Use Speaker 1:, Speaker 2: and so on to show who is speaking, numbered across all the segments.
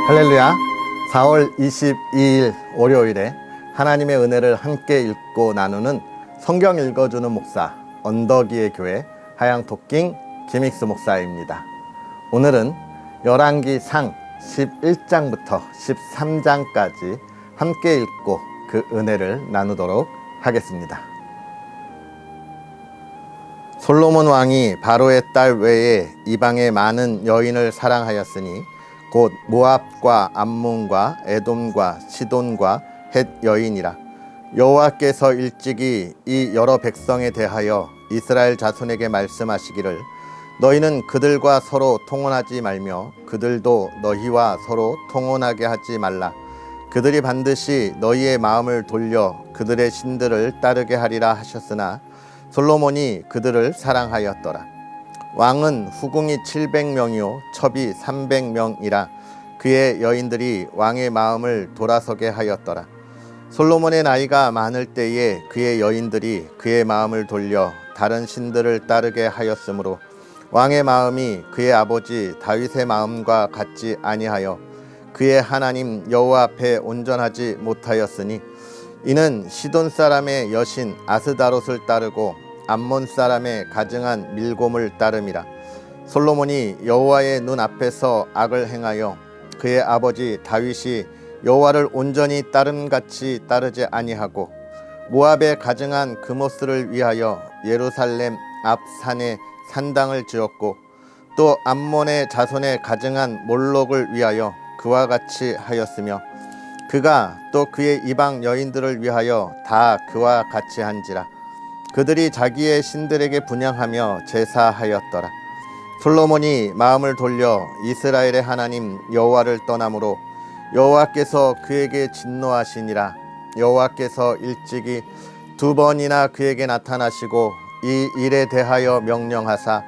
Speaker 1: 할렐루야. 4월 22일 월요일에 하나님의 은혜를 함께 읽고 나누는 성경 읽어주는 목사 언덕위의 교회 하양토킹 김익수 목사입니다. 오늘은 열왕기상 11장부터 13장까지 함께 읽고 그 은혜를 나누도록 하겠습니다. 솔로몬 왕이 바로의 딸 외에 이방의 많은 여인을 사랑하였으니 곧 모압과 암몬과 에돔과 시돈과 헷 여인이라. 여호와께서 일찍이 이 여러 백성에 대하여 이스라엘 자손에게 말씀하시기를 너희는 그들과 서로 통혼하지 말며 그들도 너희와 서로 통혼하게 하지 말라. 그들이 반드시 너희의 마음을 돌려 그들의 신들을 따르게 하리라 하셨으나 솔로몬이 그들을 사랑하였더라. 왕은 후궁이 700명이요 첩이 300명이라. 그의 여인들이 왕의 마음을 돌아서게 하였더라. 솔로몬의 나이가 많을 때에 그의 여인들이 그의 마음을 돌려 다른 신들을 따르게 하였으므로 왕의 마음이 그의 아버지 다윗의 마음과 같지 아니하여 그의 하나님 여호와 앞에 온전하지 못하였으니 이는 시돈 사람의 여신 아스다롯을 따르고 암몬 사람의 가증한 밀곰을 따름이라. 솔로몬이 여호와의 눈 앞에서 악을 행하여 그의 아버지 다윗이 여호와를 온전히 따름같이 따르지 아니하고 모압의 가증한 그모스를 위하여 예루살렘 앞 산에 산당을 지었고 또 암몬의 자손의 가증한 몰록을 위하여 그와 같이 하였으며 그가 또 그의 이방 여인들을 위하여 다 그와 같이 한지라. 그들이 자기의 신들에게 분향하며 제사하였더라. 솔로몬이 마음을 돌려 이스라엘의 하나님 여호와를 떠나므로 여호와께서 그에게 진노하시니라. 여호와께서 일찍이 2번이나 그에게 나타나시고 이 일에 대하여 명령하사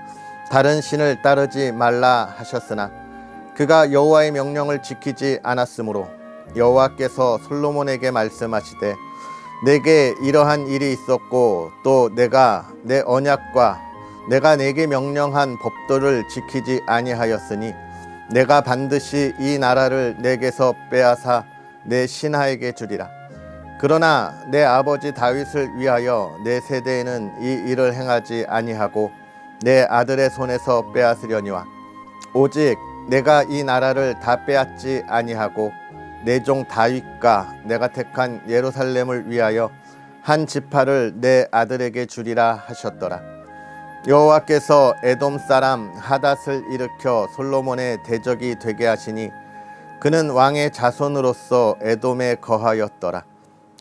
Speaker 1: 다른 신을 따르지 말라 하셨으나 그가 여호와의 명령을 지키지 않았으므로 여호와께서 솔로몬에게 말씀하시되 내게 이러한 일이 있었고 또 내가 내 언약과 내가 내게 명령한 법도를 지키지 아니하였으니 내가 반드시 이 나라를 내게서 빼앗아 내 신하에게 주리라. 그러나 내 아버지 다윗을 위하여 내 세대에는 이 일을 행하지 아니하고 내 아들의 손에서 빼앗으려니와 오직 내가 이 나라를 다 빼앗지 아니하고 내 종 다윗과 내가 택한 예루살렘을 위하여 한 지파를 내 아들에게 주리라 하셨더라. 여호와께서 에돔 사람 하닷을 일으켜 솔로몬의 대적이 되게 하시니 그는 왕의 자손으로서 에돔에 거하였더라.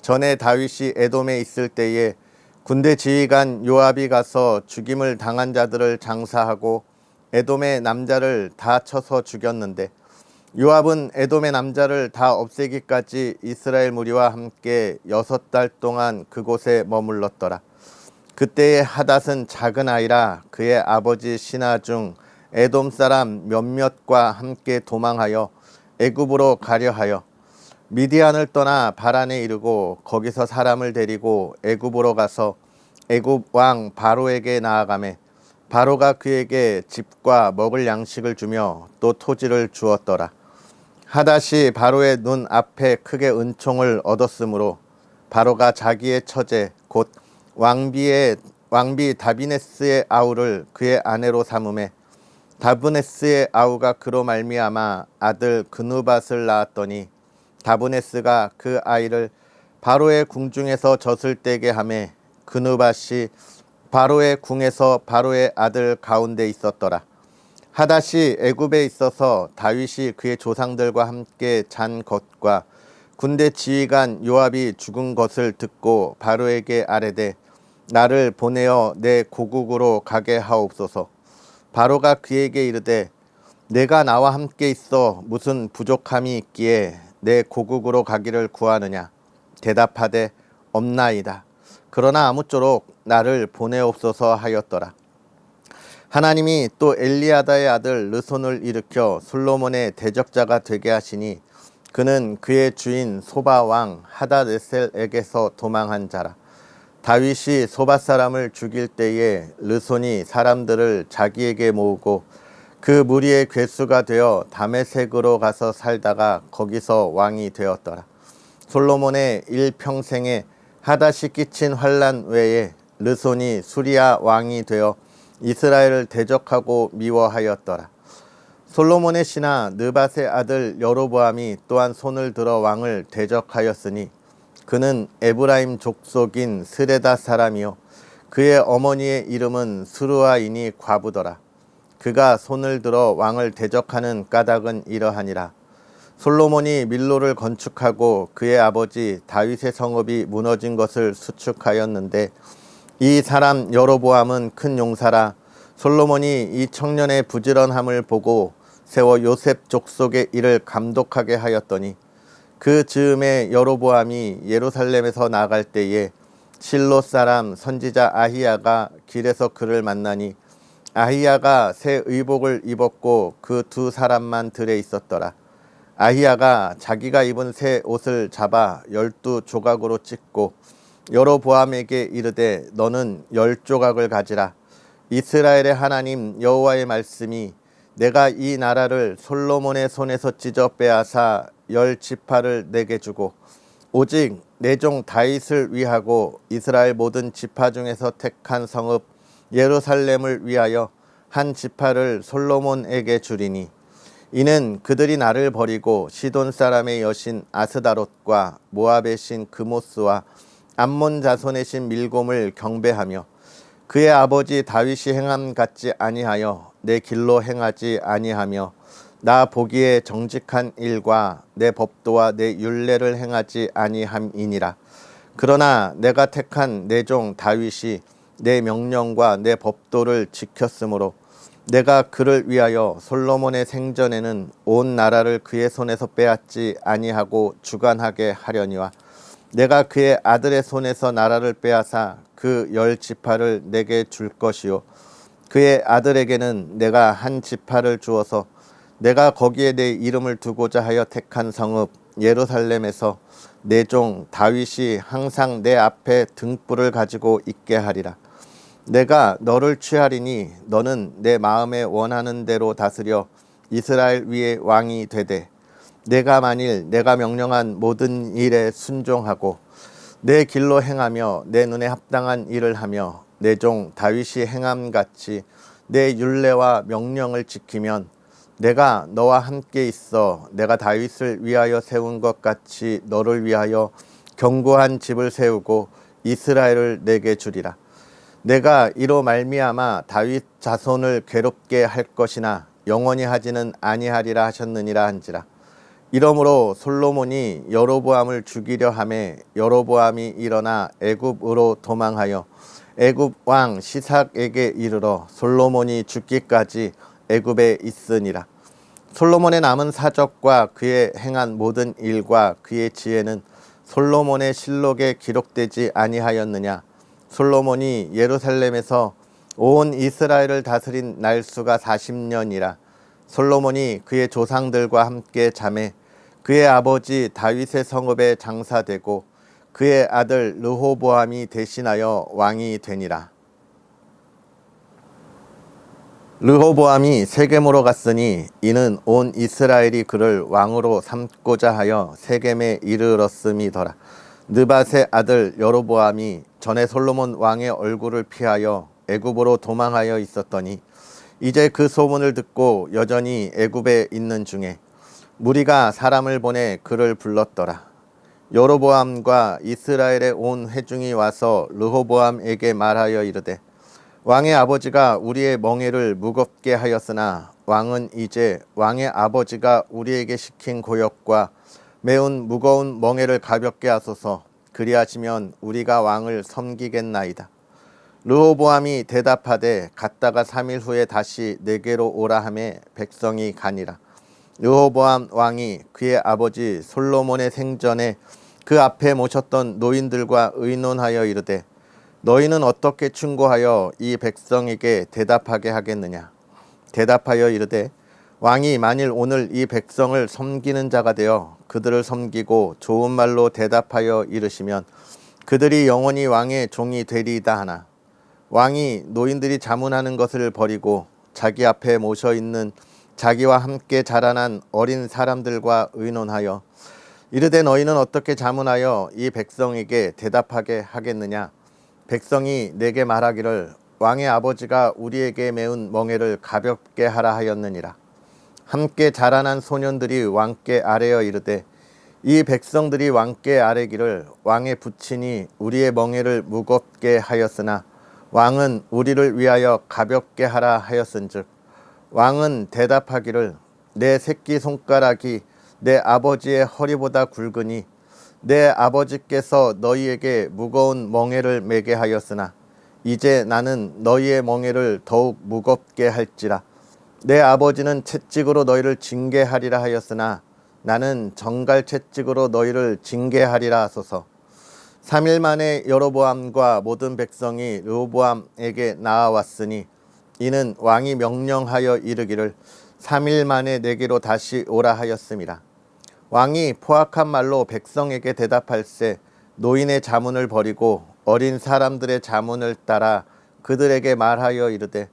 Speaker 1: 전에 다윗이 에돔에 있을 때에 군대 지휘관 요압이 가서 죽임을 당한 자들을 장사하고 에돔의 남자를 다 쳐서 죽였는데 요압은 에돔의 남자를 다 없애기까지 이스라엘 무리와 함께 6달 동안 그곳에 머물렀더라. 그때의 하닷은 작은 아이라 그의 아버지 신하 중 에돔 사람 몇몇과 함께 도망하여 애굽으로 가려 하여 미디안을 떠나 바란에 이르고 거기서 사람을 데리고 애굽으로 가서 애굽 왕 바로에게 나아가매 바로가 그에게 집과 먹을 양식을 주며 또 토지를 주었더라. 하닷이 바로의 눈 앞에 크게 은총을 얻었으므로 바로가 자기의 처제 곧 왕비 다비네스의 아우를 그의 아내로 삼음에 다브네스의 아우가 그로 말미암아 아들 그누밧을 낳았더니 다브네스가 그 아이를 바로의 궁중에서 젖을 떼게 하매 그누밧이 바로의 궁에서 바로의 아들 가운데 있었더라. 하닷이 애굽에 있어서 다윗이 그의 조상들과 함께 잔 것과 군대 지휘관 요압이 죽은 것을 듣고 바로에게 아뢰되 나를 보내어 내 고국으로 가게 하옵소서. 바로가 그에게 이르되 내가 나와 함께 있어 무슨 부족함이 있기에 내 고국으로 가기를 구하느냐. 대답하되 없나이다. 그러나 아무쪼록 나를 보내옵소서 하였더라. 하나님이 또 엘리아다의 아들 르손을 일으켜 솔로몬의 대적자가 되게 하시니 그는 그의 주인 소바 왕 하닷에셀에게서 도망한 자라. 다윗이 소바 사람을 죽일 때에 르손이 사람들을 자기에게 모으고 그 무리의 괴수가 되어 다메섹으로 가서 살다가 거기서 왕이 되었더라. 솔로몬의 일평생에 하닷이 끼친 환난 외에 르손이 수리아 왕이 되어 이스라엘을 대적하고 미워하였더라. 솔로몬의 신하 느밧의 아들 여로보암이 또한 손을 들어 왕을 대적하였으니 그는 에브라임 족속인 스레다 사람이요 그의 어머니의 이름은 스루아이니 과부더라. 그가 손을 들어 왕을 대적하는 까닭은 이러하니라. 솔로몬이 밀로를 건축하고 그의 아버지 다윗의 성읍이 무너진 것을 수축하였는데 이 사람 여로보암은 큰 용사라. 솔로몬이 이 청년의 부지런함을 보고 세워 요셉 족속의 일을 감독하게 하였더니 그 즈음에 여로보암이 예루살렘에서 나갈 때에 실로 사람 선지자 아히야가 길에서 그를 만나니 아히야가 새 의복을 입었고 그 두 사람만 들에 있었더라. 아히야가 자기가 입은 새 옷을 잡아 12조각으로 찢고 여로보암에게 이르되 너는 10조각을 가지라. 이스라엘의 하나님 여호와의 말씀이 내가 이 나라를 솔로몬의 손에서 찢어 빼앗아 10지파를 내게 주고 오직 내 종 다윗을 위하고 이스라엘 모든 지파 중에서 택한 성읍 예루살렘을 위하여 한 지파를 솔로몬에게 주리니 이는 그들이 나를 버리고 시돈 사람의 여신 아스다롯과 모압의 신 그모스와 암몬 자손의 신 밀곰을 경배하며 그의 아버지 다윗이 행함 같지 아니하여 내 길로 행하지 아니하며 나 보기에 정직한 일과 내 법도와 내 율례를 행하지 아니함이니라. 그러나 내가 택한 내 종 다윗이 내 명령과 내 법도를 지켰으므로 내가 그를 위하여 솔로몬의 생전에는 온 나라를 그의 손에서 빼앗지 아니하고 주관하게 하려니와 내가 그의 아들의 손에서 나라를 빼앗아 그 10지파를 내게 줄 것이요 그의 아들에게는 내가 한 지파를 주어서 내가 거기에 내 이름을 두고자 하여 택한 성읍 예루살렘에서 내 종 다윗이 항상 내 앞에 등불을 가지고 있게 하리라. 내가 너를 취하리니 너는 내 마음에 원하는 대로 다스려 이스라엘 위에 왕이 되되 내가 만일 내가 명령한 모든 일에 순종하고 내 길로 행하며 내 눈에 합당한 일을 하며 내 종 다윗이 행함같이 내 율례와 명령을 지키면 내가 너와 함께 있어 내가 다윗을 위하여 세운 것 같이 너를 위하여 견고한 집을 세우고 이스라엘을 내게 주리라. 내가 이로 말미암아 다윗 자손을 괴롭게 할 것이나 영원히 하지는 아니하리라 하셨느니라 한지라. 이러므로 솔로몬이 여로보암을 죽이려 하매 여로보암이 일어나 애굽으로 도망하여 애굽 왕 시삭에게 이르러 솔로몬이 죽기까지 애굽에 있으니라. 솔로몬의 남은 사적과 그의 행한 모든 일과 그의 지혜는 솔로몬의 실록에 기록되지 아니하였느냐. 솔로몬이 예루살렘에서 온 이스라엘을 다스린 날수가 40년이라. 솔로몬이 그의 조상들과 함께 잠에 그의 아버지 다윗의 성읍에 장사되고 그의 아들 르호보암이 대신하여 왕이 되니라. 르호보암이 세겜으로 갔으니 이는 온 이스라엘이 그를 왕으로 삼고자 하여 세겜에 이르렀음이더라. 느밧의 아들 여로보암이 전에 솔로몬 왕의 얼굴을 피하여 애굽으로 도망하여 있었더니 이제 그 소문을 듣고 여전히 애굽에 있는 중에 무리가 사람을 보내 그를 불렀더라. 여로보암과 이스라엘의 온 회중이 와서 르호보암에게 말하여 이르되 왕의 아버지가 우리의 멍에를 무겁게 하였으나 왕은 이제 왕의 아버지가 우리에게 시킨 고역과 매운 무거운 멍에를 가볍게 하소서. 그리하시면 우리가 왕을 섬기겠나이다. 르호보암이 대답하되 갔다가 3일 후에 다시 내게로 오라 하매 백성이 가니라. 르호보암 왕이 그의 아버지 솔로몬의 생전에 그 앞에 모셨던 노인들과 의논하여 이르되 너희는 어떻게 충고하여 이 백성에게 대답하게 하겠느냐. 대답하여 이르되 왕이 만일 오늘 이 백성을 섬기는 자가 되어 그들을 섬기고 좋은 말로 대답하여 이르시면 그들이 영원히 왕의 종이 되리이다 하나 왕이 노인들이 자문하는 것을 버리고 자기 앞에 모셔 있는 자기와 함께 자라난 어린 사람들과 의논하여 이르되 너희는 어떻게 자문하여 이 백성에게 대답하게 하겠느냐? 백성이 내게 말하기를 왕의 아버지가 우리에게 메운 멍에를 가볍게 하라 하였느니라. 함께 자라난 소년들이 왕께 아뢰어 이르되 이 백성들이 왕께 아뢰기를 왕의 부친이 우리의 멍에를 무겁게 하였으나 왕은 우리를 위하여 가볍게 하라 하였은즉 왕은 대답하기를 내 새끼 손가락이 내 아버지의 허리보다 굵으니 내 아버지께서 너희에게 무거운 멍에를 매게 하였으나 이제 나는 너희의 멍에를 더욱 무겁게 할지라. 내 아버지는 채찍으로 너희를 징계하리라 하였으나 나는 정갈 채찍으로 너희를 징계하리라 하소서. 3일 만에 여로보암과 모든 백성이 르호보암에게 나아왔으니 이는 왕이 명령하여 이르기를 3일 만에 내게로 다시 오라 하였음이라. 왕이 포악한 말로 백성에게 대답할세 노인의 자문을 버리고 어린 사람들의 자문을 따라 그들에게 말하여 이르되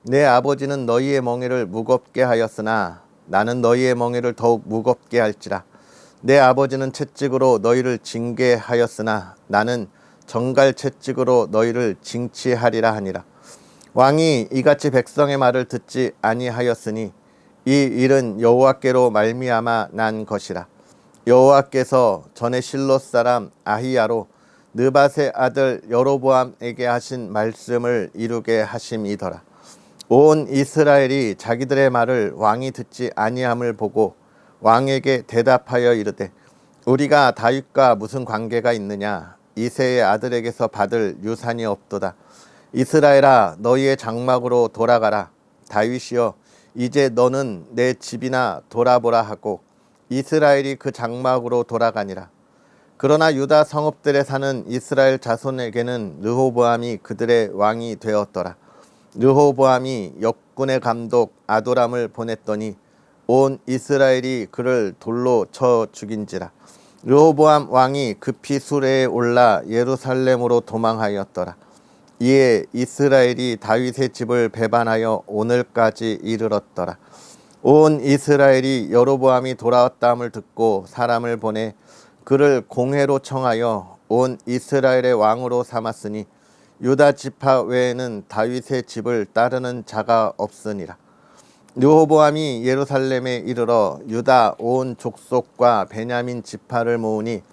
Speaker 1: 내 아버지는 너희의 멍에를 무겁게 하였으나 나는 너희의 멍에를 더욱 무겁게 할지라. 내 아버지는 채찍으로 너희를 징계하였으나 나는 정갈 채찍으로 너희를 징치하리라 하니라. 왕이 이같이 백성의 말을 듣지 아니하였으니 이 일은 여호와께로 말미암아 난 것이라. 여호와께서 전에 실로 사람 아히야로 느밧의 아들 여로보암에게 하신 말씀을 이루게 하심이더라. 온 이스라엘이 자기들의 말을 왕이 듣지 아니함을 보고 왕에게 대답하여 이르되 우리가 다윗과 무슨 관계가 있느냐? 이새의 아들에게서 받을 유산이 없도다. 이스라엘아 너희의 장막으로 돌아가라. 다윗이여 이제 너는 내 집이나 돌아보라 하고 이스라엘이 그 장막으로 돌아가니라. 그러나 유다 성읍들에 사는 이스라엘 자손에게는 르호보암이 그들의 왕이 되었더라. 르호보암이 역군의 감독 아도람을 보냈더니 온 이스라엘이 그를 돌로 쳐 죽인지라. 르호보암 왕이 급히 수레에 올라 예루살렘으로 도망하였더라. 이에 이스라엘이 다윗의 집을 배반하여 오늘까지 이르렀더라. 온 이스라엘이 여로보암이 돌아왔다함을 듣고 사람을 보내 그를 공회로 청하여 온 이스라엘의 왕으로 삼았으니 유다 지파 외에는 다윗의 집을 따르는 자가 없으니라. 르호보암이 예루살렘에 이르러 유다 온 족속과 베냐민 지파를 모으니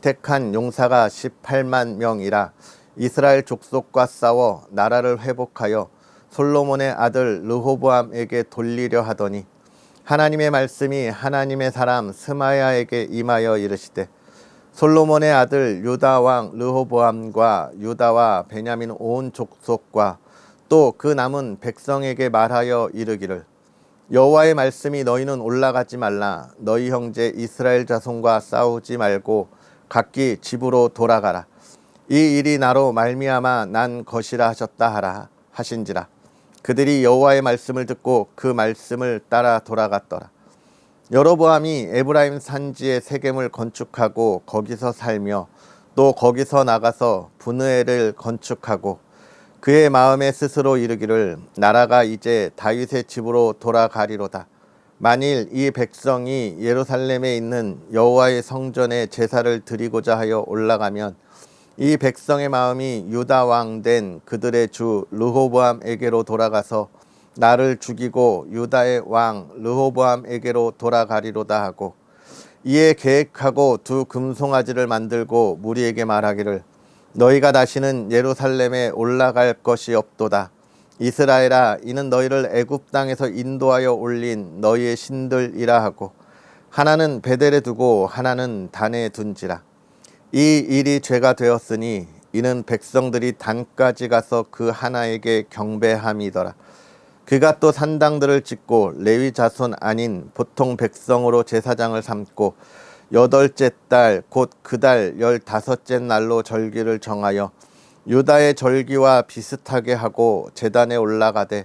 Speaker 1: 택한 용사가 18만 명이라. 이스라엘 족속과 싸워 나라를 회복하여 솔로몬의 아들 르호보암에게 돌리려 하더니 하나님의 말씀이 하나님의 사람 스마야에게 임하여 이르시되 솔로몬의 아들 유다 왕 르호보암과 유다와 베냐민 온 족속과 또 그 남은 백성에게 말하여 이르기를 여호와의 말씀이 너희는 올라가지 말라. 너희 형제 이스라엘 자손과 싸우지 말고 각기 집으로 돌아가라. 이 일이 나로 말미암아 난 것이라 하셨다 하라 하신지라. 그들이 여호와의 말씀을 듣고 그 말씀을 따라 돌아갔더라. 여로보암이 에브라임 산지에 세겜을 건축하고 거기서 살며 또 거기서 나가서 브느엘을 건축하고 그의 마음에 스스로 이르기를 나라가 이제 다윗의 집으로 돌아가리로다. 만일 이 백성이 예루살렘에 있는 여호와의 성전에 제사를 드리고자 하여 올라가면 이 백성의 마음이 유다 왕 된 그들의 주 르호보암에게로 돌아가서 나를 죽이고 유다의 왕 르호보암에게로 돌아가리로다 하고 이에 계획하고 두 금송아지를 만들고 무리에게 말하기를 너희가 다시는 예루살렘에 올라갈 것이 없도다. 이스라엘아 이는 너희를 애굽 땅에서 인도하여 올린 너희의 신들이라 하고 하나는 베델에 두고 하나는 단에 둔지라. 이 일이 죄가 되었으니 이는 백성들이 단까지 가서 그 하나에게 경배함이더라. 그가 또 산당들을 짓고 레위 자손 아닌 보통 백성으로 제사장을 삼고 8째 달 곧 그 달 15째 날로 절기를 정하여 유다의 절기와 비슷하게 하고 제단에 올라가되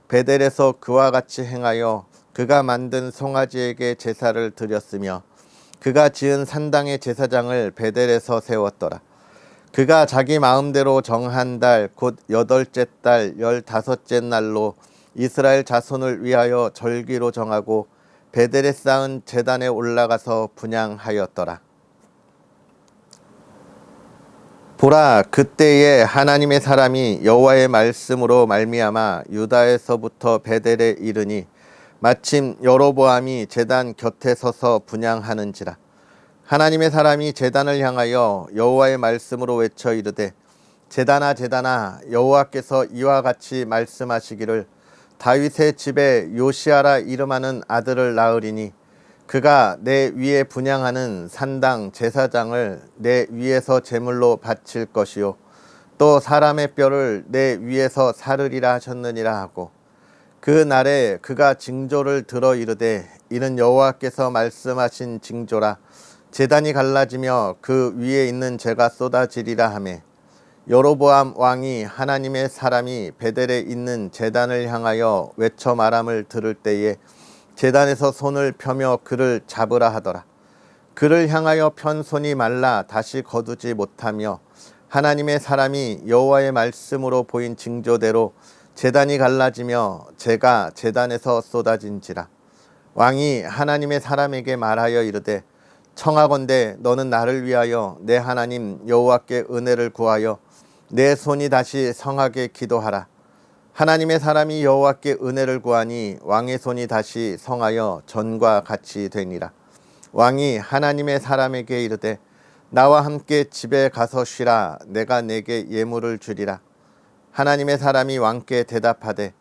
Speaker 1: 베델에서 그와 같이 행하여 그가 만든 송아지에게 제사를 드렸으며 그가 지은 산당의 제사장을 베델에서 세웠더라. 그가 자기 마음대로 정한 달 곧 8째 달 15째 날로 이스라엘 자손을 위하여 절기로 정하고 베델에 쌓은 제단에 올라가서 분향하였더라. 보라, 그때에 하나님의 사람이 여호와의 말씀으로 말미암아 유다에서부터 베델에 이르니 마침 여로보암이 제단 곁에 서서 분향하는지라. 하나님의 사람이 제단을 향하여 여호와의 말씀으로 외쳐 이르되, 제단아 제단아, 여호와께서 이와 같이 말씀하시기를, 다윗의 집에 요시아라 이름하는 아들을 낳으리니 그가 내 위에 분향하는 산당 제사장을 내 위에서 제물로 바칠 것이요 또 사람의 뼈를 내 위에서 사르리라 하셨느니라 하고, 그 날에 그가 징조를 들어 이르되, 이는 여호와께서 말씀하신 징조라. 제단이 갈라지며 그 위에 있는 재가 쏟아지리라 하매, 여로보암 왕이 하나님의 사람이 베델에 있는 제단을 향하여 외쳐 말함을 들을 때에 제단에서 손을 펴며 그를 잡으라 하더라. 그를 향하여 편 손이 말라 다시 거두지 못하며 하나님의 사람이 여호와의 말씀으로 보인 징조대로 제단이 갈라지며 재가 제단에서 쏟아진지라. 왕이 하나님의 사람에게 말하여 이르되, 청하건대 너는 나를 위하여 내 하나님 여호와께 은혜를 구하여 내 손이 다시 성하게 기도하라. 하나님의 사람이 여호와께 은혜를 구하니 왕의 손이 다시 성하여 전과 같이 되니라. 왕이 하나님의 사람에게 이르되, 나와 함께 집에 가서 쉬라. 내가 내게 예물을 주리라. 하나님의 사람이 왕께 대답하되,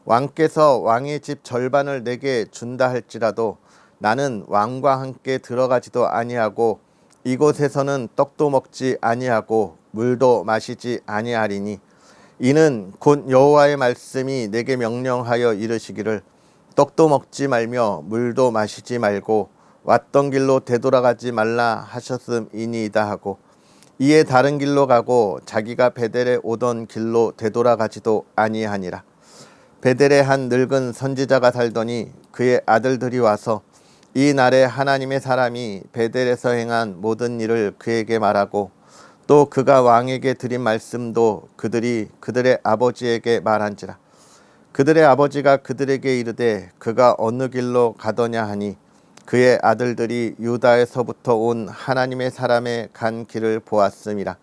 Speaker 1: 왕께서 왕의 집 절반을 내게 준다 할지라도 나는 왕과 함께 들어가지도 아니하고 이곳에서는 떡도 먹지 아니하고 물도 마시지 아니하리니, 이는 곧 여호와의 말씀이 내게 명령하여 이르시기를, 떡도 먹지 말며 물도 마시지 말고 왔던 길로 되돌아가지 말라 하셨음이니이다 하고, 이에 다른 길로 가고 자기가 베델에 오던 길로 되돌아가지도 아니하니라. 베델에 한 늙은 선지자가 살더니 그의 아들들이 와서 이 날에 하나님의 사람이 베델에서 행한 모든 일을 그에게 말하고, 또 그가 왕에게 드린 말씀도 그들이 그들의 아버지에게 말한지라. 그들의 아버지가 그들에게 이르되, 그가 어느 길로 가더냐 하니, 그의 아들들이 유다에서부터 온 하나님의 사람의 간 길을 보았음이라.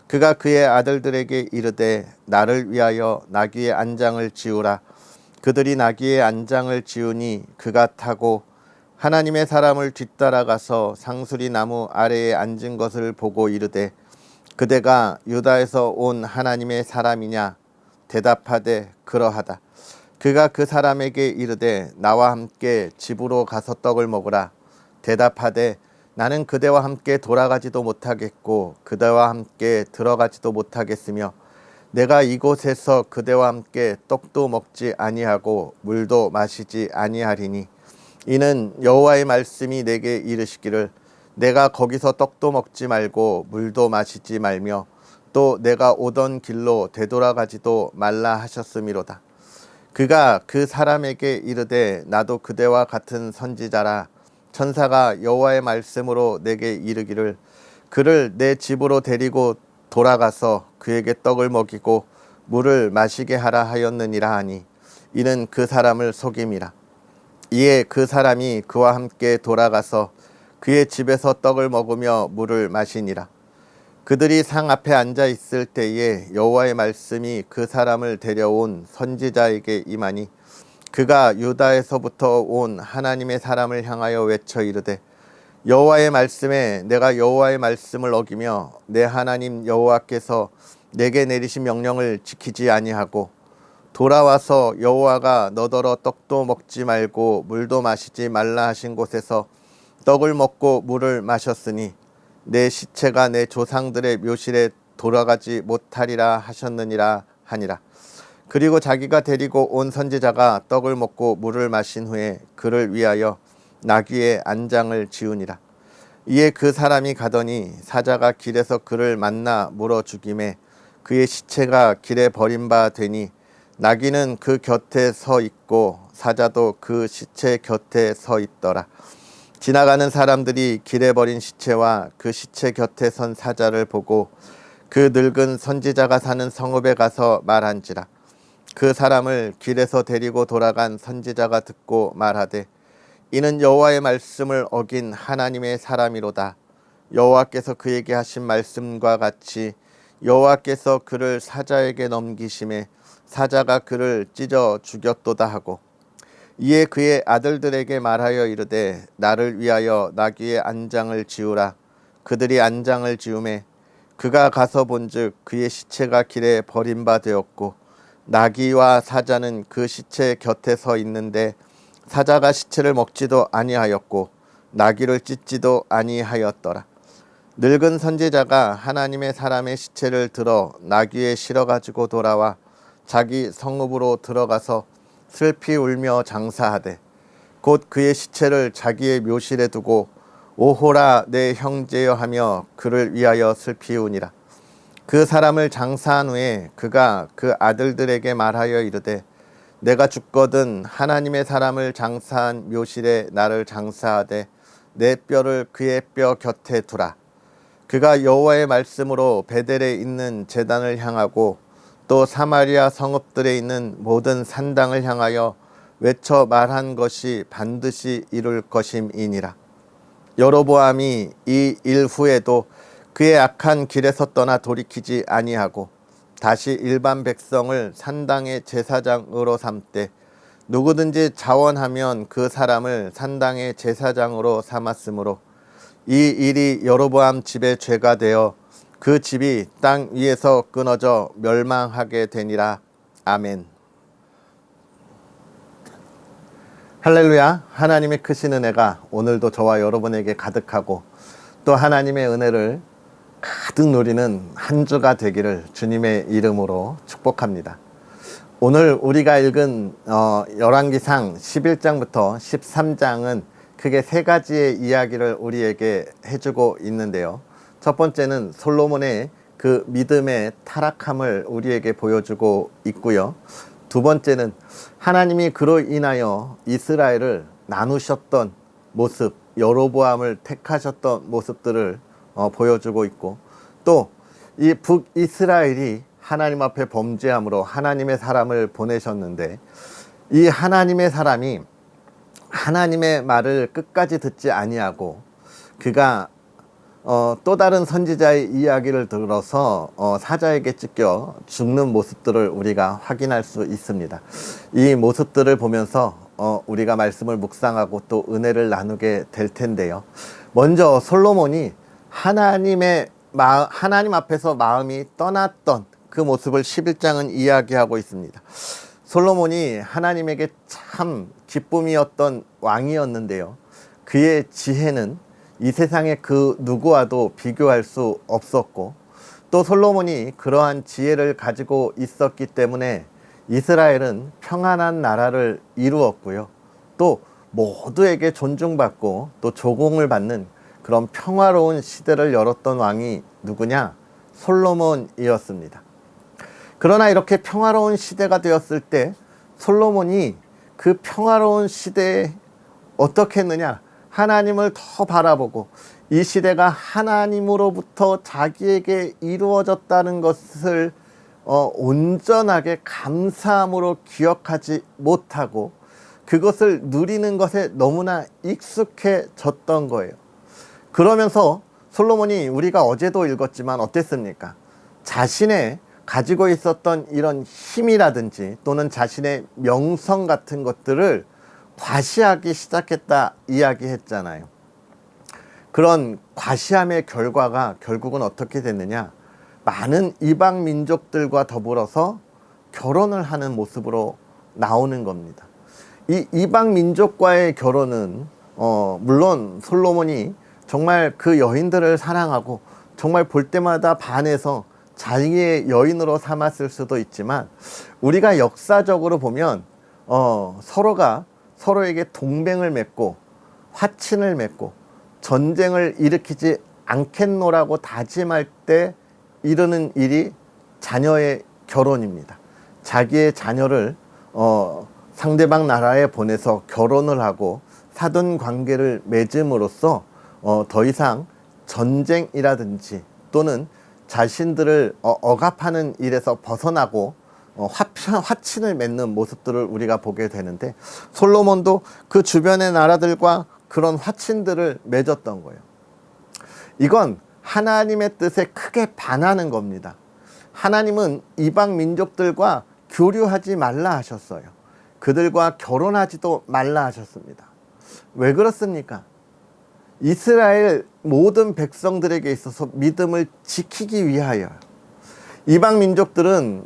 Speaker 1: 그가 그의 아들들에게 이르되, 나를 위하여 나귀의 안장을 지우라. 그들이 나귀의 안장을 지우니 그가 타고 하나님의 사람을 뒤따라가서 상수리 나무 아래에 앉은 것을 보고 이르되, 그대가 유다에서 온 하나님의 사람이냐? 대답하되 그러하다. 그가 그 사람에게 이르되, 나와 함께 집으로 가서 떡을 먹으라. 대답하되, 나는 그대와 함께 돌아가지도 못하겠고 그대와 함께 들어가지도 못하겠으며 내가 이곳에서 그대와 함께 떡도 먹지 아니하고 물도 마시지 아니하리니, 이는 여호와의 말씀이 내게 이르시기를, 내가 거기서 떡도 먹지 말고 물도 마시지 말며 또 내가 오던 길로 되돌아가지도 말라 하셨음이로다. 그가 그 사람에게 이르되, 나도 그대와 같은 선지자라. 천사가 여호와의 말씀으로 내게 이르기를, 그를 내 집으로 데리고 돌아가서 그에게 떡을 먹이고 물을 마시게 하라 하였느니라 하니, 이는 그 사람을 속임이라. 이에 그 사람이 그와 함께 돌아가서 그의 집에서 떡을 먹으며 물을 마시니라. 그들이 상 앞에 앉아 있을 때에 여호와의 말씀이 그 사람을 데려온 선지자에게 임하니, 그가 유다에서부터 온 하나님의 사람을 향하여 외쳐 이르되, 여호와의 말씀에 내가 여호와의 말씀을 어기며 내 하나님 여호와께서 내게 내리신 명령을 지키지 아니하고 돌아와서 여호와가 너더러 떡도 먹지 말고 물도 마시지 말라 하신 곳에서 떡을 먹고 물을 마셨으니 내 시체가 내 조상들의 묘실에 돌아가지 못하리라 하셨느니라 하니라. 그리고 자기가 데리고 온 선지자가 떡을 먹고 물을 마신 후에 그를 위하여 나귀의 안장을 지우니라. 이에 그 사람이 가더니 사자가 길에서 그를 만나 물어 죽임에 그의 시체가 길에 버린 바 되니, 나귀는 그 곁에 서 있고 사자도 그 시체 곁에 서 있더라. 지나가는 사람들이 길에 버린 시체와 그 시체 곁에 선 사자를 보고 그 늙은 선지자가 사는 성읍에 가서 말한지라. 그 사람을 길에서 데리고 돌아간 선지자가 듣고 말하되 이는 여호와의 말씀을 어긴 하나님의 사람이로다. 여호와께서 그에게 하신 말씀과 같이 여호와께서 그를 사자에게 넘기심에 사자가 그를 찢어 죽였도다 하고 이에 그의 아들들에게 말하여 이르되 나를 위하여 나귀의 안장을 지으라. 그들이 안장을 지음에 그가 가서 본즉 그의 시체가 길에 버린 바 되었고 나귀와 사자는 그 시체 곁에 서 있는데 사자가 시체를 먹지도 아니하였고 나귀를 찢지도 아니하였더라. 늙은 선지자가 하나님의 사람의 시체를 들어 나귀에 실어 가지고 돌아와 자기 성읍으로 들어가서 슬피 울며 장사하되 곧 그의 시체를 자기의 묘실에 두고 오호라 내 형제여 하며 그를 위하여 슬피 우니라. 그 사람을 장사한 후에 그가 그 아들들에게 말하여 이르되 내가 죽거든 하나님의 사람을 장사한 묘실에 나를 장사하되 내 뼈를 그의 뼈 곁에 두라. 그가 여호와의 말씀으로 베델에 있는 제단을 향하고 또 사마리아 성읍들에 있는 모든 산당을 향하여 외쳐 말한 것이 반드시 이룰 것임이니라. 여로보암이 이 일 후에도 그의 악한 길에서 떠나 돌이키지 아니하고 다시 일반 백성을 산당의 제사장으로 삼되 누구든지 자원하면 그 사람을 산당의 제사장으로 삼았으므로 이 일이 여로보암 집의 죄가 되어 그 집이 땅 위에서 끊어져 멸망하게 되니라. 아멘. 할렐루야. 하나님의 크신 은혜가 오늘도 저와 여러분에게 가득하고 또 하나님의 은혜를 가득 누리는 한 주가 되기를 주님의 이름으로 축복합니다. 오늘 우리가 읽은 열왕기상 11장부터 13장은 크게 세 가지의 이야기를 우리에게 해주고 있는데요. 첫 번째는 솔로몬의 그 믿음의 타락함을 우리에게 보여주고 있고요. 두 번째는 하나님이 그로 인하여 이스라엘을 나누셨던 모습, 여로보암을 택하셨던 모습들을 보여주고 있고 또 이 북이스라엘이 하나님 앞에 범죄함으로 하나님의 사람을 보내셨는데 이 하나님의 사람이 하나님의 말을 끝까지 듣지 아니하고 그가 또 다른 선지자의 이야기를 들어서 사자에게 찢겨 죽는 모습들을 우리가 확인할 수 있습니다. 이 모습들을 보면서 우리가 말씀을 묵상하고 또 은혜를 나누게 될 텐데요. 먼저 솔로몬이 하나님 앞에서 마음이 떠났던 그 모습을 11장은 이야기하고 있습니다. 솔로몬이 하나님에게 참 기쁨이었던 왕이었는데요. 그의 지혜는 이 세상의 그 누구와도 비교할 수 없었고 또 솔로몬이 그러한 지혜를 가지고 있었기 때문에 이스라엘은 평안한 나라를 이루었고요. 또 모두에게 존중받고 또 조공을 받는 그런 평화로운 시대를 열었던 왕이 누구냐? 솔로몬이었습니다. 그러나 이렇게 평화로운 시대가 되었을 때 솔로몬이 그 평화로운 시대에 어떻게 했느냐? 하나님을 더 바라보고 이 시대가 하나님으로부터 자기에게 이루어졌다는 것을 온전하게 감사함으로 기억하지 못하고 그것을 누리는 것에 너무나 익숙해졌던 거예요. 그러면서 솔로몬이 우리가 어제도 읽었지만 어땠습니까? 자신의 가지고 있었던 이런 힘이라든지 또는 자신의 명성 같은 것들을 과시하기 시작했다 이야기했잖아요. 그런 과시함의 결과가 결국은 어떻게 됐느냐? 많은 이방 민족들과 더불어서 결혼을 하는 모습으로 나오는 겁니다. 이 이방 민족과의 결혼은 물론 솔로몬이 정말 그 여인들을 사랑하고 정말 볼 때마다 반해서 자기의 여인으로 삼았을 수도 있지만 우리가 역사적으로 보면 서로가 서로에게 동맹을 맺고 화친을 맺고 전쟁을 일으키지 않겠노라고 다짐할 때 이르는 일이 자녀의 결혼입니다. 자기의 자녀를 상대방 나라에 보내서 결혼을 하고 사돈 관계를 맺음으로써 더 이상 전쟁이라든지 또는 자신들을 억압하는 일에서 벗어나고 화친을 맺는 모습들을 우리가 보게 되는데, 솔로몬도 그 주변의 나라들과 그런 화친들을 맺었던 거예요. 이건 하나님의 뜻에 크게 반하는 겁니다. 하나님은 이방 민족들과 교류하지 말라 하셨어요. 그들과 결혼하지도 말라 하셨습니다. 왜 그렇습니까? 이스라엘 모든 백성들에게 있어서 믿음을 지키기 위하여. 이방 민족들은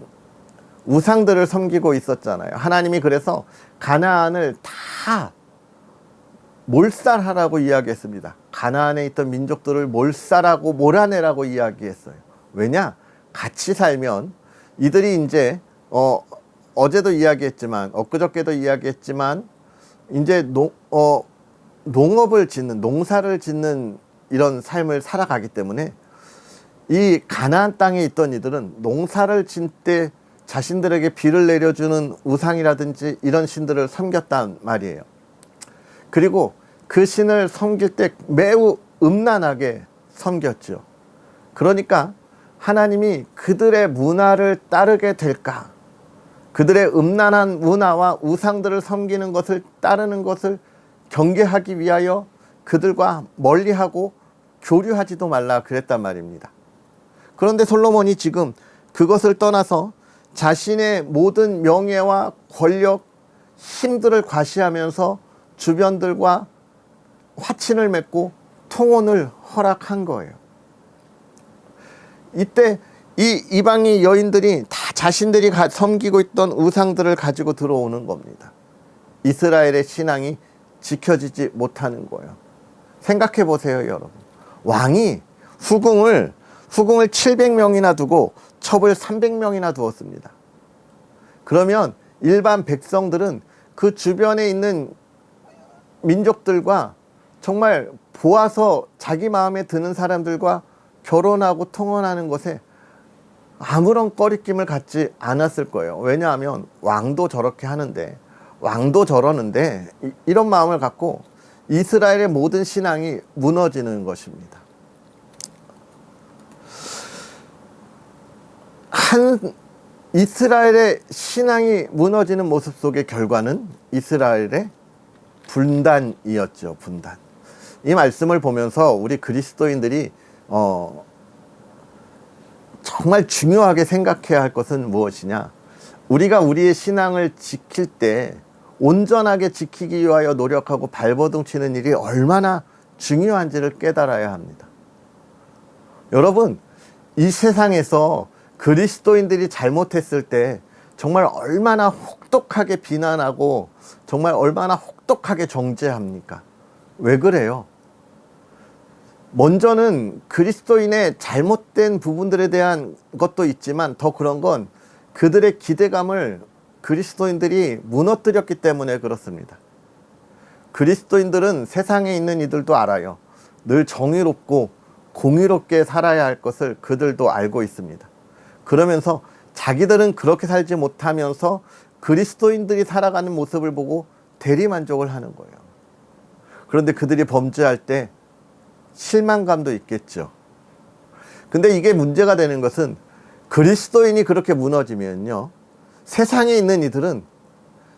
Speaker 1: 우상들을 섬기고 있었잖아요. 하나님이 그래서 가나안을 다 몰살하라고 이야기했습니다. 가나안에 있던 민족들을 몰살하고 몰아내라고 이야기했어요. 왜냐? 같이 살면 이들이 이제 어제도 이야기했지만, 엊그저께도 이야기했지만, 이제 농업을 짓는, 농사를 짓는 이런 삶을 살아가기 때문에 이 가나안 땅에 있던 이들은 농사를 짓 때 자신들에게 비를 내려주는 우상이라든지 이런 신들을 섬겼단 말이에요. 그리고 그 신을 섬길 때 매우 음란하게 섬겼죠. 그러니까 하나님이 그들의 문화를 따르게 될까? 그들의 음란한 문화와 우상들을 섬기는 것을 따르는 것을 경계하기 위하여 그들과 멀리하고 교류하지도 말라 그랬단 말입니다. 그런데 솔로몬이 지금 그것을 떠나서 자신의 모든 명예와 권력, 힘들을 과시하면서 주변들과 화친을 맺고 통혼을 허락한 거예요. 이때 이 이방의 여인들이 다 자신들이 섬기고 있던 우상들을 가지고 들어오는 겁니다. 이스라엘의 신앙이 지켜지지 못하는 거예요. 생각해 보세요, 여러분. 왕이 후궁을 700명이나 두고 첩을 300명이나 두었습니다. 그러면 일반 백성들은 그 주변에 있는 민족들과 정말 보아서 자기 마음에 드는 사람들과 결혼하고 통혼하는 것에 아무런 꺼리낌을 갖지 않았을 거예요. 왜냐하면 왕도 저렇게 하는데, 왕도 저러는데, 이런 마음을 갖고 이스라엘의 모든 신앙이 무너지는 것입니다. 이스라엘의 신앙이 무너지는 모습 속의 결과는 이스라엘의 분단이었죠. 분단. 이 말씀을 보면서 우리 그리스도인들이 정말 중요하게 생각해야 할 것은 무엇이냐? 우리가 우리의 신앙을 지킬 때 온전하게 지키기 위하여 노력하고 발버둥 치는 일이 얼마나 중요한지를 깨달아야 합니다. 여러분, 이 세상에서 그리스도인들이 잘못했을 때 정말 얼마나 혹독하게 비난하고 정말 얼마나 혹독하게 정죄합니까? 왜 그래요? 먼저는 그리스도인의 잘못된 부분들에 대한 것도 있지만 더 그런 건 그들의 기대감을 그리스도인들이 무너뜨렸기 때문에 그렇습니다. 그리스도인들은 세상에 있는 이들도 알아요. 늘 정의롭고 공의롭게 살아야 할 것을 그들도 알고 있습니다. 그러면서 자기들은 그렇게 살지 못하면서 그리스도인들이 살아가는 모습을 보고 대리만족을 하는 거예요. 그런데 그들이 범죄할 때 실망감도 있겠죠. 근데 이게 문제가 되는 것은 그리스도인이 그렇게 무너지면요, 세상에 있는 이들은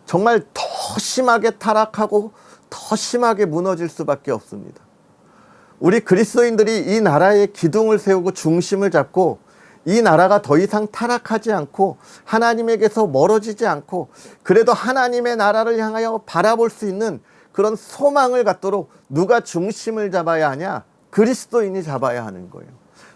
Speaker 1: 정말 더 심하게 타락하고 더 심하게 무너질 수밖에 없습니다. 우리 그리스도인들이 이 나라의 기둥을 세우고 중심을 잡고 이 나라가 더 이상 타락하지 않고 하나님에게서 멀어지지 않고 그래도 하나님의 나라를 향하여 바라볼 수 있는 그런 소망을 갖도록 누가 중심을 잡아야 하냐? 그리스도인이 잡아야 하는 거예요.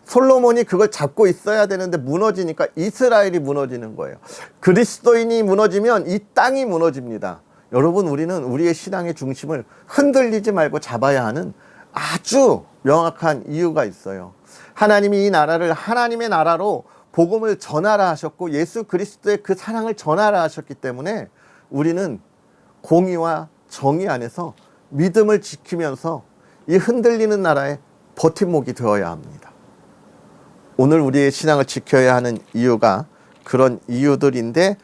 Speaker 1: 솔로몬이 그걸 잡고 있어야 되는데 무너지니까 이스라엘이 무너지는 거예요. 그리스도인이 무너지면 이 땅이 무너집니다. 여러분, 우리는 우리의 신앙의 중심을 흔들리지 말고 잡아야 하는 아주 명확한 이유가 있어요. 하나님이 이 나라를 하나님의 나라로 복음을 전하라 하셨고 예수 그리스도의 그 사랑을 전하라 하셨기 때문에 우리는 공의와 정의 안에서 믿음을 지키면서 이 흔들리는 나라의 버팀목이 되어야 합니다. 오늘 우리의 신앙을 지켜야 하는 이유가 그런 이유들인데,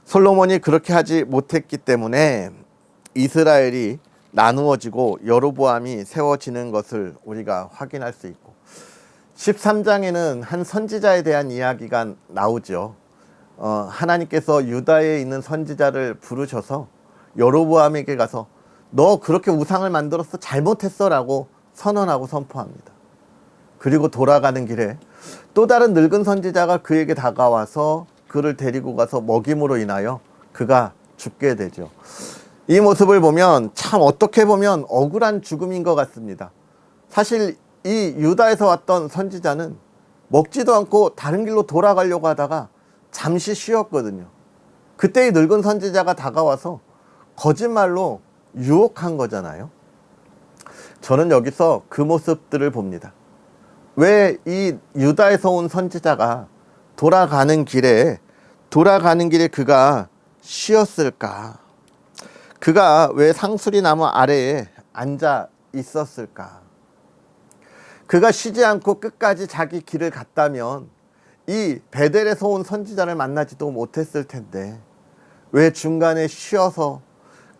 Speaker 1: 솔로몬이 그렇게 하지 못했기 때문에 이스라엘이 나누어지고 여로보암이 세워지는 것을 우리가 확인할 수 있고, 13장에는 한 선지자에 대한 이야기가 나오죠. 하나님께서 유다에 있는 선지자를 부르셔서 여로보암에게 가서 너 그렇게 우상을 만들었어 잘못했어 라고 선언하고 선포합니다. 그리고 돌아가는 길에 또 다른 늙은 선지자가 그에게 다가와서 그를 데리고 가서 먹임으로 인하여 그가 죽게 되죠. 이 모습을 보면 참 어떻게 보면 억울한 죽음인 것 같습니다. 사실 이 유다에서 왔던 선지자는 먹지도 않고 다른 길로 돌아가려고 하다가 잠시 쉬었거든요. 그때 이 늙은 선지자가 다가와서 거짓말로 유혹한 거잖아요. 저는 여기서 그 모습들을 봅니다. 왜 이 유다에서 온 선지자가 돌아가는 길에 그가 쉬었을까? 그가 왜 상수리 나무 아래에 앉아 있었을까? 그가 쉬지 않고 끝까지 자기 길을 갔다면 이 베델에서 온 선지자를 만나지도 못했을 텐데 왜 중간에 쉬어서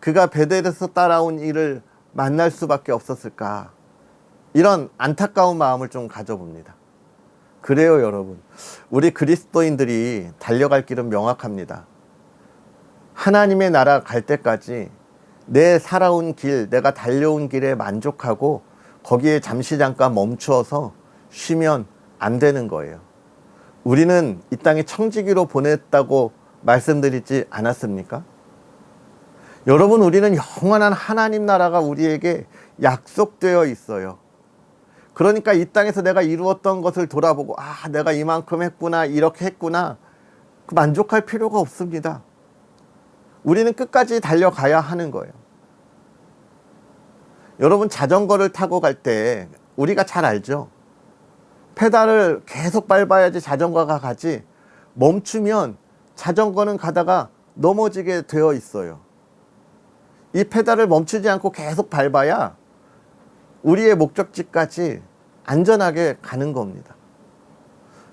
Speaker 1: 그가 베델에서 따라온 이를 만날 수밖에 없었을까? 이런 안타까운 마음을 좀 가져봅니다. 그래요, 여러분. 우리 그리스도인들이 달려갈 길은 명확합니다. 하나님의 나라 갈 때까지 내 살아온 길, 내가 달려온 길에 만족하고 거기에 잠시 잠깐 멈추어서 쉬면 안 되는 거예요. 우리는 이 땅에 청지기로 보냈다고 말씀드리지 않았습니까? 여러분, 우리는 영원한 하나님 나라가 우리에게 약속되어 있어요. 그러니까 이 땅에서 내가 이루었던 것을 돌아보고 내가 이만큼 했구나, 이렇게 했구나, 만족할 필요가 없습니다. 우리는 끝까지 달려가야 하는 거예요. 여러분, 자전거를 타고 갈 때 우리가 잘 알죠? 페달을 계속 밟아야지 자전거가 가지, 멈추면 자전거는 가다가 넘어지게 되어 있어요. 이 페달을 멈추지 않고 계속 밟아야 우리의 목적지까지 안전하게 가는 겁니다.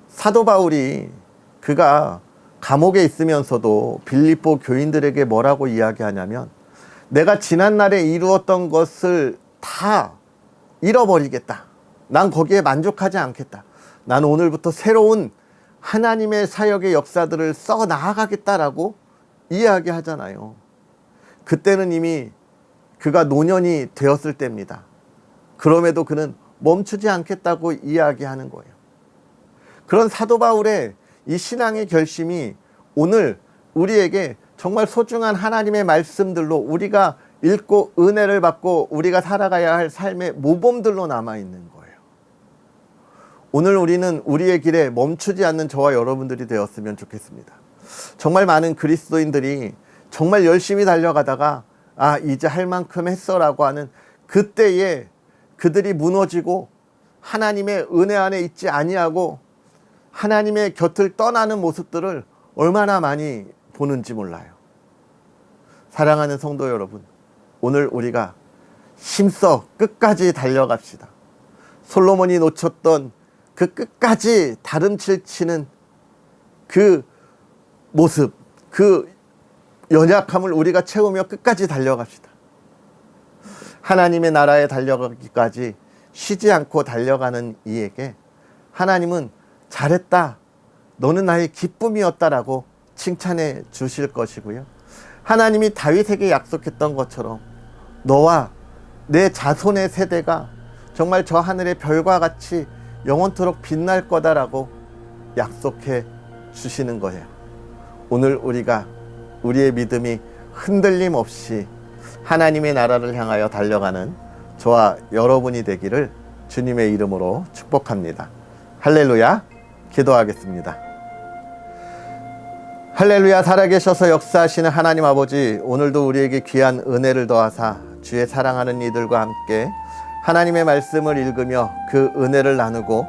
Speaker 1: 사도 바울이 그가 감옥에 있으면서도 빌립보 교인들에게 뭐라고 이야기하냐면 내가 지난날에 이루었던 것을 다 잃어버리겠다. 난 거기에 만족하지 않겠다. 난 오늘부터 새로운 하나님의 사역의 역사들을 써 나아가겠다라고 이야기하잖아요. 그때는 이미 그가 노년이 되었을 때입니다. 그럼에도 그는 멈추지 않겠다고 이야기하는 거예요. 그런 사도 바울의 이 신앙의 결심이 오늘 우리에게 정말 소중한 하나님의 말씀들로 우리가 읽고 은혜를 받고 우리가 살아가야 할 삶의 모범들로 남아있는 거예요. 오늘 우리는 우리의 길에 멈추지 않는 저와 여러분들이 되었으면 좋겠습니다. 정말 많은 그리스도인들이 정말 열심히 달려가다가 이제 할 만큼 했어 라고 하는 그때에 그들이 무너지고 하나님의 은혜 안에 있지 아니하고 하나님의 곁을 떠나는 모습들을 얼마나 많이 보는지 몰라요. 사랑하는 성도 여러분, 오늘 우리가 힘써 끝까지 달려갑시다. 솔로몬이 놓쳤던 그 끝까지 다름칠 치는 그 모습, 그 연약함을 우리가 채우며 끝까지 달려갑시다. 하나님의 나라에 달려가기까지 쉬지 않고 달려가는 이에게 하나님은 잘했다, 너는 나의 기쁨이었다라고 칭찬해 주실 것이고요. 하나님이 다윗에게 약속했던 것처럼 너와 내 자손의 세대가 정말 저 하늘의 별과 같이 영원토록 빛날 거다라고 약속해 주시는 거예요. 오늘 우리가 우리의 믿음이 흔들림 없이 하나님의 나라를 향하여 달려가는 저와 여러분이 되기를 주님의 이름으로 축복합니다. 할렐루야. 기도하겠습니다. 할렐루야. 살아계셔서 역사하시는 하나님 아버지, 오늘도 우리에게 귀한 은혜를 더하사 주의 사랑하는 이들과 함께 하나님의 말씀을 읽으며 그 은혜를 나누고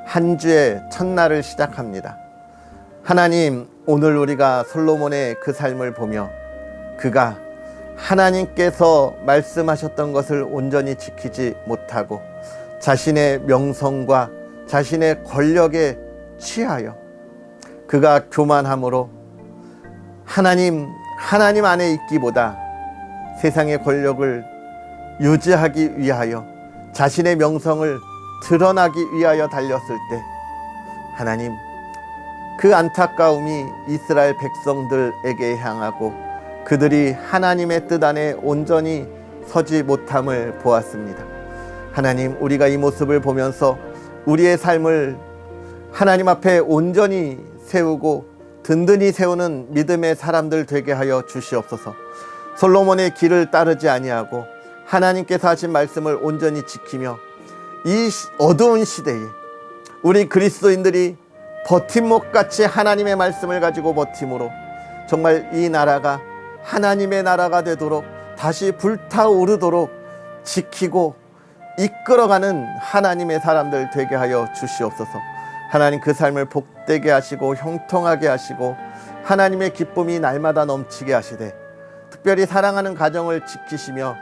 Speaker 1: 한 주의 첫날을 시작합니다. 하나님, 오늘 우리가 솔로몬의 그 삶을 보며 그가 하나님께서 말씀하셨던 것을 온전히 지키지 못하고 자신의 명성과 자신의 권력에 취하여 그가 교만함으로 하나님 안에 있기보다 세상의 권력을 유지하기 위하여 자신의 명성을 드러나기 위하여 달렸을 때 하나님, 그 안타까움이 이스라엘 백성들에게 향하고 그들이 하나님의 뜻 안에 온전히 서지 못함을 보았습니다. 하나님, 우리가 이 모습을 보면서 우리의 삶을 하나님 앞에 온전히 세우고 든든히 세우는 믿음의 사람들 되게 하여 주시옵소서. 솔로몬의 길을 따르지 아니하고 하나님께서 하신 말씀을 온전히 지키며 이 어두운 시대에 우리 그리스도인들이 버팀목같이 하나님의 말씀을 가지고 버팀으로 정말 이 나라가 하나님의 나라가 되도록 다시 불타오르도록 지키고 이끌어가는 하나님의 사람들 되게 하여 주시옵소서. 하나님, 그 삶을 복되게 하시고 형통하게 하시고 하나님의 기쁨이 날마다 넘치게 하시되 특별히 사랑하는 가정을 지키시며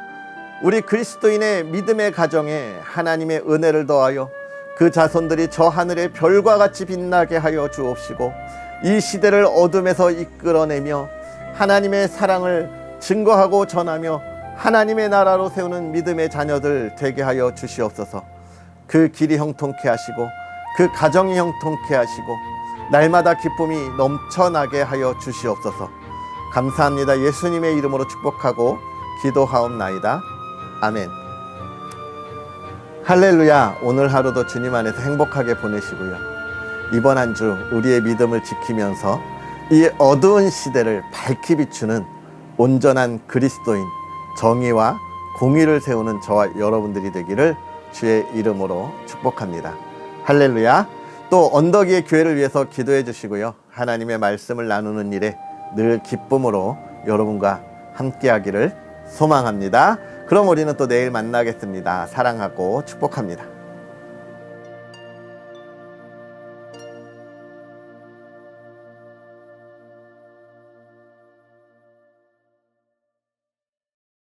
Speaker 1: 우리 그리스도인의 믿음의 가정에 하나님의 은혜를 더하여 그 자손들이 저 하늘의 별과 같이 빛나게 하여 주옵시고 이 시대를 어둠에서 이끌어내며 하나님의 사랑을 증거하고 전하며 하나님의 나라로 세우는 믿음의 자녀들 되게 하여 주시옵소서. 그 길이 형통케 하시고 그 가정이 형통케 하시고 날마다 기쁨이 넘쳐나게 하여 주시옵소서. 감사합니다. 예수님의 이름으로 축복하고 기도하옵나이다. 아멘. 할렐루야. 오늘 하루도 주님 안에서 행복하게 보내시고요. 이번 한 주 우리의 믿음을 지키면서 이 어두운 시대를 밝히 비추는 온전한 그리스도인, 정의와 공의를 세우는 저와 여러분들이 되기를 주의 이름으로 축복합니다. 할렐루야. 또 언덕 위의 교회를 위해서 기도해 주시고요. 하나님의 말씀을 나누는 일에 늘 기쁨으로 여러분과 함께하기를 소망합니다. 그럼 우리는 또 내일 만나겠습니다. 사랑하고 축복합니다.